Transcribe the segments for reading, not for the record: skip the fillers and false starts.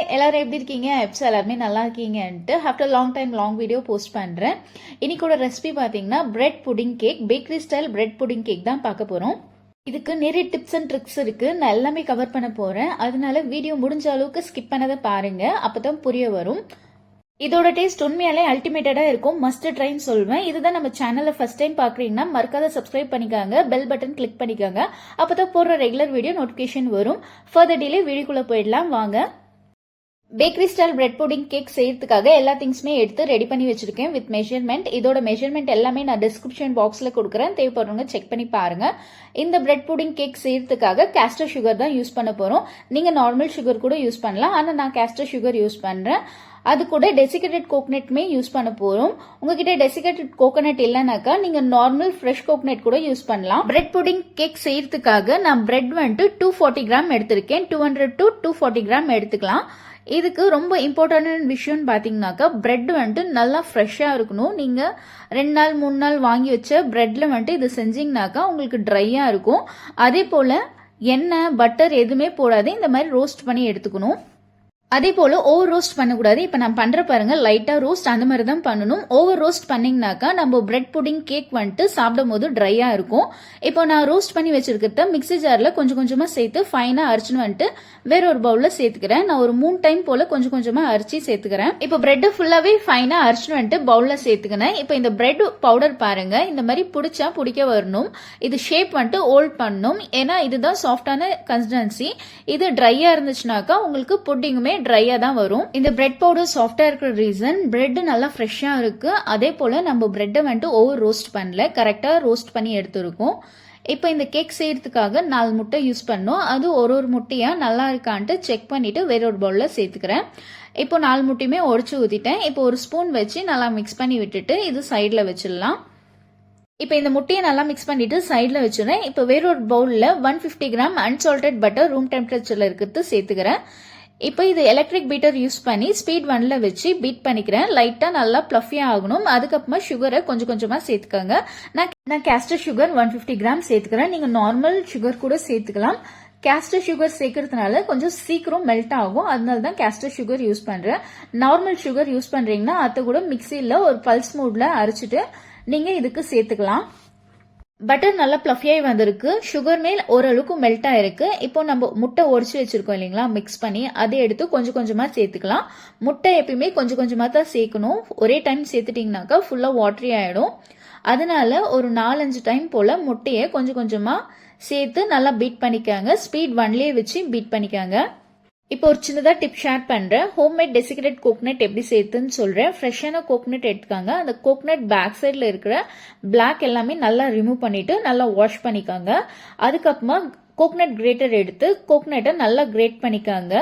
Hi எல்லாரும் எப்படி இருக்கீங்க? எப்ஸ் எல்லாருமே நல்லா இருக்கீங்கன்ட்டு ஆஃப்டர் லாங் வீடியோ போஸ்ட் பண்ணுறேன். இன்னைக்கோட ரெசிபி பார்த்தீங்கன்னா bread pudding cake, bakery style bread pudding cake தான் பார்க்க போகிறோம். இதுக்கு நிறைய டிப்ஸ் அண்ட் ட்ரிக்ஸ் இருக்குது. நான் எல்லாமே கவர் பண்ண போகிறேன். அதனால வீடியோ முடிஞ்ச அளவுக்கு ஸ்கிப் பண்ணதை பாருங்கள், அப்போ தான் புரிய வரும். இதோட டேஸ்ட் உண்மையாலே அல்டிமேட்டடாக இருக்கும். மஸ்ட் ட்ரைன்னு சொல்வேன். இதுதான் நம்ம சேனலில் ஃபர்ஸ்ட் டைம் பார்க்குறீங்கன்னா மறக்காத சப்ஸ்கிரைப் பண்ணிக்காங்க, பெல் பட்டன் கிளிக் பண்ணிக்காங்க. அப்போ தான் போடுற ரெகுலர் வீடியோ நோட்டிஃபிகேஷன் வரும். ஃபர்தர் டிலே வீடியோக்குள்ளே போயிடலாம் வாங்க. Bakery style bread pudding cake செய்யறதுக்காக எல்லா திங்ஸுமே எடுத்து ரெடி பண்ணி வச்சிருக்கேன் வித் மெஷர்மெண்ட். இதோட மெஷர்மெண்ட் எல்லாமே நான் டிஸ்கிரிப்ஷன் பாக்ஸில் கொடுக்குறேன், தேவைப்படுறவங்க செக் பண்ணி பாருங்க. இந்த பிரெட் புடிங் கேக் செய்யறதுக்காக கேஸ்டர் சுகர் தான் யூஸ் பண்ண போறோம். நீங்க நார்மல் சுகர் கூட யூஸ் பண்ணலாம், ஆனால் நான் கேஸ்டர் சுகர் யூஸ் பண்றேன். அது கூட டெசிகேட்டட் கோகனட்மே யூஸ் பண்ண போறோம். உங்ககிட்ட டெசிகேட்டட் கோகனட் இல்லைனாக்கா நீங்க நார்மல் ஃப்ரெஷ் கோகனட் கூட யூஸ் பண்ணலாம். பிரெட் புடிங் கேக் செய்யறதுக்காக நான் பிரெட் வந்துட்டு 240 கிராம் எடுத்திருக்கேன். 200 to 240 கிராம் எடுத்துக்கலாம். இதுக்கு ரொம்ப இம்பார்ட்டன்டான விஷயம்னு பார்த்தீங்கன்னாக்கா பிரெட் வந்துட்டு நல்லா ஃப்ரெஷ்ஷாக இருக்கணும். நீங்கள் 2 நாள் 3 நாள் வாங்கி வச்ச பிரெட்ல வந்துட்டு இது செஞ்சீங்கனாக்கா உங்களுக்கு ட்ரையாக இருக்கும். அதே போல் எண்ணெய் பட்டர் எதுவுமே போடாது, இந்த மாதிரி ரோஸ்ட் பண்ணி எடுத்துக்கணும். அதே போல ஓவர் ரோஸ்ட் பண்ணக்கூடாது. இப்போ நான் பண்ற பாருங்க, லைட்டா ரோஸ்ட் அந்த மாதிரி தான் பண்ணணும். ஓவர் ரோஸ்ட் பண்ணீங்கன்னாக்கா நம்ம பிரெட் புடிங் கேக் வந்துட்டு சாப்பிடும் போது ட்ரையா இருக்கும். இப்போ நான் ரோஸ்ட் பண்ணி வச்சிருக்கிறத மிக்ஸி ஜார்ல கொஞ்சம் கொஞ்சமா சேர்த்து ஃபைனா அரைச்சுன்னு வந்துட்டு வேற ஒரு பவுல்ல சேர்த்துக்கிறேன். நான் ஒரு 3 டைம் போல கொஞ்சம் கொஞ்சமா அரைச்சி சேர்த்துக்கிறேன். இப்போ பிரெட் ஃபுல்லாவே ஃபைனா அரைச்சுன்னு வந்துட்டு பவுல்ல சேர்த்துக்கிறேன். இப்போ இந்த பிரெட் பவுடர் பாருங்க, இந்த மாதிரி பிடிச்சா பிடிக்க வரணும். இது ஷேப் வந்துட்டு ஹோல்ட் பண்ணணும், ஏன்னா இதுதான் சாஃப்டான கன்சிஸ்டன்சி. இது ட்ரையா இருந்துச்சுனாக்கா உங்களுக்கு புட்டிங்குமே ட்ரையா தான் வரும். இந்த பிரெட் பவுடர் சாஃப்டா இருக்கிற ரீசன் பிரெட் நல்லா ஃப்ரெஷ்ஷா இருக்கு. அதே போல நம்ம பிரெட்டை வந்துட்டு ஓவர் ரோஸ்ட் பண்ணல, கரெக்டா ரோஸ்ட் பண்ணி எடுத்துருக்கோம். இப்போ இந்த கேக் செய்யறதுக்காக 4 முட்டை யூஸ் பண்ணோம். அது ஒரு முட்டையா நல்லா இருக்கான்ட்டு செக் பண்ணிட்டு வேற ஒரு பவுல்ல சேர்த்துக்கிறேன். இப்போ 4 முட்டையுமே உடைச்சு ஊத்திட்டேன். இப்போ ஒரு ஸ்பூன் வச்சு நல்லா மிக்ஸ் பண்ணி விட்டுட்டு இது சைட்ல வச்சிடலாம். இப்போ இந்த முட்டையை நல்லா மிக்ஸ் பண்ணிட்டு சைட்ல வச்சுறேன். இப்போ வேற ஒரு பவுல்ல 150 கிராம் அன்சால்டட் பட்டர் ரூம் டெம்பரேச்சர்ல இருக்கிறது சேர்த்துக்கிறேன். இப்போ இது எலக்ட்ரிக் பீட்டர் யூஸ் பண்ணி ஸ்பீட் 1ல வச்சு பீட் பண்ணிக்கிறேன். லைட்டா நல்லா பிளஃபியா ஆகணும். அதுக்கப்புறமா சுகரை கொஞ்சம் கொஞ்சமா சேர்த்துக்கோங்க. நான் கேஸ்டர் சுகர் 150 கிராம் சேர்த்துக்கிறேன். நீங்க நார்மல் சுகர் கூட சேர்த்துக்கலாம். கேஸ்டர் சுகர் சேர்க்கறதுனால கொஞ்சம் சீக்கிரம் மெல்ட் ஆகும், அதனால தான் கேஸ்டர் சுகர் யூஸ் பண்றேன். நார்மல் சுகர் யூஸ் பண்றீங்கன்னா அதை கூட மிக்சியில ஒரு பல்ஸ் மூட்ல அரைச்சிட்டு நீங்க இதுக்கு சேர்த்துக்கலாம். பட்டர் நல்லா பிளஃபியாகி வந்திருக்கு. சுகர் மேல் ஓரளவுக்கு மெல்ட் ஆயிருக்கு. இப்போ நம்ம முட்டை உடச்சி வச்சிருக்கோம் இல்லைங்களா, மிக்ஸ் பண்ணி அதை எடுத்து கொஞ்சம் கொஞ்சமா சேர்த்துக்கலாம். முட்டை எப்பயுமே கொஞ்சம் கொஞ்சமா தான் சேர்க்கணும். ஒரே டைம் சேர்த்துட்டீங்கன்னாக்கா ஃபுல்லா வாட்டரி ஆயிடும். அதனால ஒரு 4-5 டைம் போல முட்டையை கொஞ்சம் கொஞ்சமா சேர்த்து நல்லா பீட் பண்ணிக்காங்க. ஸ்பீட் 1லயே வச்சு பீட் பண்ணிக்காங்க. இப்போ ஒரு சின்னதா டிப் ஷேர் பண்றேன். ஹோம்மேட் டெசிகேட்டட் கோகனட் எப்படி சேர்த்துன்னு சொல்றேன். ஃப்ரெஷ்ஷான கோகனட் எடுத்துக்காங்க. அந்த கோகனட் பேக் சைட்ல இருக்கிற பிளாக் எல்லாமே நல்லா ரிமூவ் பண்ணிட்டு நல்லா வாஷ் பண்ணிக்காங்க. அதுக்கப்புறமா கோகனட் கிரேட்டர் எடுத்து கோகனட்டை நல்லா கிரேட் பண்ணிக்காங்க.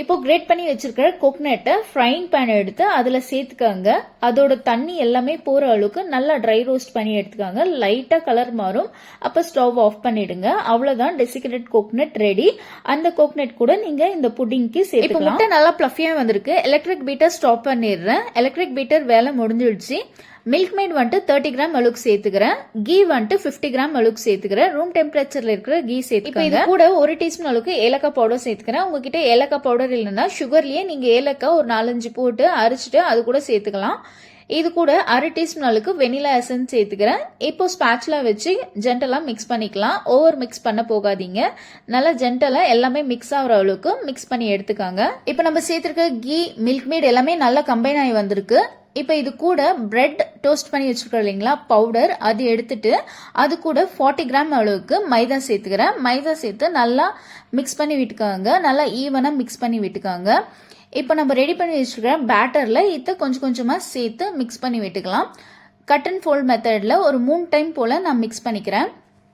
இப்போ கிரேட் பண்ணி வச்சிருக்கிற கோகனட்டை ஃப்ரைங் பேன் எடுத்து அதுல சேர்த்துக்காங்க. அதோட தண்ணி எல்லாமே போற அளவுக்கு நல்லா ட்ரை ரோஸ்ட் பண்ணி எடுத்துக்காங்க. லைட்டா கலர் மாறும், அப்ப ஸ்டவ் ஆஃப் பண்ணிடுங்க. அவ்வளவுதான், டெசிகேட்டட் கோகனட் ரெடி. அந்த கோகனட் கூட நீங்க இந்த புட்டிங்க்கு சேர்த்துக்கலாம். முட்டை நல்லா பிளஃபியா வந்திருக்கு. எலக்ட்ரிக் பீட்டர் ஸ்டாப் பண்ணிடுறேன். எலக்ட்ரிக் பீட்டர் வேலை முடிஞ்சிடுச்சு. மில்க் மேட் வந்துட்டு 30 கிராம் அளவுக்கு சேர்த்துக்கிறேன். கீ வந்துட்டு 50 கிராம் அளவுக்கு சேர்த்துக்கிறேன். ரூம் டெம்பரேச்சர்ல இருக்கிற கீ சேர்த்துக்கிறேன். இது கூட 1 டீஸ்பூன் அளவுக்கு ஏலக்காய் பவுடர் சேர்த்துக்கிறேன். உங்ககிட்ட ஏலக்காய் பவுடர் இல்லைன்னா சுகர்லயே நீங்க ஏலக்காய் ஒரு 4-5 போட்டு அரைச்சிட்டு அது கூட சேர்த்துக்கலாம். இது கூட 1/2 டீஸ்பூன் அளவுக்கு வெனிலா எசன்ஸ் சேர்த்துக்கிறேன். இப்போ ஸ்பாட்ச்லா வச்சு ஜென்டலா மிக்ஸ் பண்ணிக்கலாம். ஓவர் மிக்ஸ் பண்ண போகாதீங்க. நல்லா ஜென்டலா எல்லாமே மிக்ஸ் ஆகிற அளவுக்கு மிக்ஸ் பண்ணி எடுத்துக்காங்க. இப்போ நம்ம சேர்த்திருக்க கீ மில்க் மேட் எல்லாமே நல்லா கம்பைன் ஆகி வந்திருக்கு. இப்போ இது கூட பிரெட் டோஸ்ட் பண்ணி வச்சிருக்கோம் இல்லைங்களா பவுடர், அது எடுத்துட்டு அது கூட 40 கிராம் அளவுக்கு மைதா சேர்த்துக்கிறேன். மைதா சேர்த்து நல்லா மிக்ஸ் பண்ணி விட்டுக்காங்க. நல்லா ஈவனா மிக்ஸ் பண்ணி விட்டுக்காங்க. இப்போ நம்ம ரெடி பண்ணி வச்சிருக்கிற பேட்டர்ல இதை கொஞ்சம் கொஞ்சமா சேர்த்து மிக்ஸ் பண்ணி விட்டுக்கலாம். கட் அண்ட் ஃபோல்ட் மெத்தட்ல ஒரு 3 டைம் போல நான் மிக்ஸ் பண்ணிக்கிறேன்.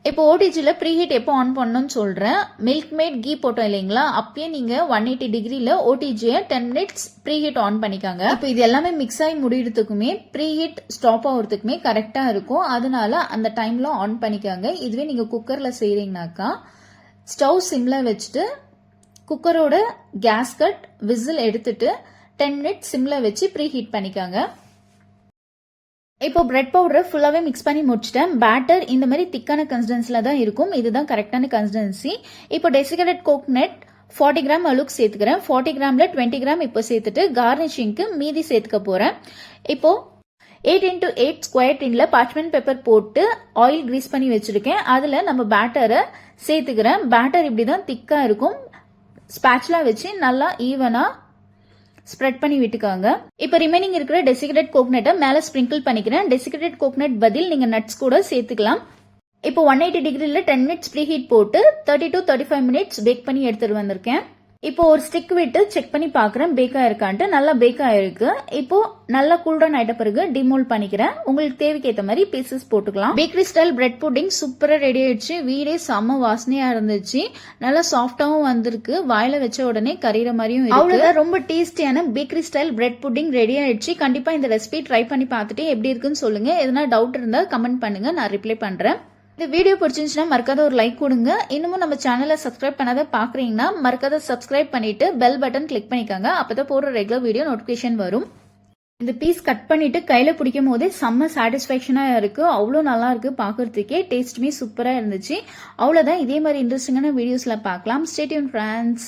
இப்போ ஓடிஜியில் ப்ரீஹீட் எப்போ ஆன் பண்ணணும்னு சொல்கிறேன். மில்க் மேட் கீ போட்டோம் இல்லைங்களா, அப்பயே நீங்கள் 180 டிகிரியில் ஓடிஜியை 10 மினிட்ஸ் ப்ரீஹீட் ஆன் பண்ணிக்காங்க. இப்போ இது எல்லாமே மிக்ஸ் ஆகி முடிகிறதுக்குமே ப்ரீஹீட் ஸ்டாப் ஆகிறதுக்குமே கரெக்டாக இருக்கும். அதனால அந்த டைமில் ஆன் பண்ணிக்காங்க. இதுவே நீங்கள் குக்கரில் செய்கிறீங்கனாக்கா ஸ்டவ் சிம்மில் வச்சுட்டு குக்கரோட கேஸ்கட் விசில் எடுத்துட்டு 10 மினிட்ஸ் சிம்மில் வச்சு ப்ரீஹீட் பண்ணிக்காங்க. இப்போ பிரெட் பவுடரை ஃபுல்லாவே மிக்ஸ் பண்ணி முடிச்சிட்டேன். பேட்டர் இந்த மாதிரி திக்கான கன்சிஸ்டன்சில தான் இருக்கும். இதுதான் கரெக்டான கன்சிஸ்டன்சி. இப்போ டெசிகேட்டட் கோகனட் 40 கிராம் அளவுக்கு சேர்த்துக்கிறேன். 40 கிராம்ல 20 கிராம் இப்போ சேர்த்துட்டு கார்னிஷிங்க்கு மீதி சேர்த்துக்க போறேன். இப்போ 8 into 8 ஸ்கொயர் டின்ல பார்ச்மெண்ட் பேப்பர் போட்டு ஆயில் கிரீஸ் பண்ணி வச்சிருக்கேன். அதுல நம்ம பேட்டரை சேர்த்துக்கிறேன். பேட்டர் இப்படிதான் திக்கா இருக்கும். ஸ்பேச்சுலா வச்சு நல்லா ஈவனா ஸ்ப்ரெட் பண்ணி விட்டுக்காங்க. இப்போ ரிமைனிங் இருக்கிற டெசிகேட்டட் கோகனட்டை மேல ஸ்ப்ரிங்கிள் பண்ணிக்கிறேன். டெசிகேட்டட் கோகனட் பதில் நீங்க நட்ஸ் கூட சேர்த்துக்கலாம். இப்போ 180 டிகிரில 10 மினிட்ஸ் ப்ரீ ஹீட் போட்டு 30 to 35 மினிட்ஸ் பேக் பண்ணி எடுத்துட்டு வந்திருக்கேன். இப்போ ஒரு ஸ்டிக் விட்டு செக் பண்ணி பாக்குறேன் பேக் ஆயிருக்கான்ட்டு. நல்லா பேக் ஆயிருக்கு. இப்போ நல்லா கூல்டவுன் ஆயிட்ட பிறகு டிமோல்ட் பண்ணிக்கிறேன். உங்களுக்கு தேவைக்கு ஏற்ற மாதிரி பீசஸ் போட்டுக்கலாம். பேக்கரி ஸ்டைல் பிரெட் புட்டிங் சூப்பரா ரெடி ஆயிடுச்சு. வீடே செம்ம வாசனையா இருந்துச்சு. நல்லா சாஃப்டாவும் வந்திருக்கு. வாயில வச்ச உடனே கரையிற மாதிரியும் இருக்கு. அவ்வளவுதான், ரொம்ப டேஸ்டியான bakery style bread pudding ready ஆயிடுச்சு. கண்டிப்பா இந்த ரெசிபி ட்ரை பண்ணி பார்த்துட்டு எப்படி இருக்குன்னு சொல்லுங்க. எதனா டவுட் இருந்தா கமெண்ட் பண்ணுங்க, நான் ரிப்ளை பண்றேன். இந்த வீடியோ பிடிச்சிருந்துச்சுன்னா மறக்காத ஒரு லைக் கொடுங்க. இன்னமும் நம்ம சேனலை சப்ஸ்கிரைப் பண்ணாத பாக்குறீங்கன்னா மறக்காத சப்ஸ்கிரைப் பண்ணிட்டு பெல் பட்டன் கிளிக் பண்ணிக்கோங்க. அப்பதான் போடுற ரெகுலர் வீடியோ நோட்டிபிகேஷன் வரும். இந்த பீஸ் கட் பண்ணிட்டு கையில பிடிக்கும் போதே செம்ம சாட்டிஸ்பேக்ஷனா இருக்கு. அவ்வளோ நல்லா இருக்கு பாக்குறதுக்கே. டேஸ்ட்டுமே சூப்பரா இருந்துச்சு. அவ்வளவுதான், இதே மாதிரி இன்ட்ரெஸ்டிங்கான வீடியோஸ்ல பார்க்கலாம். Stay tune friends.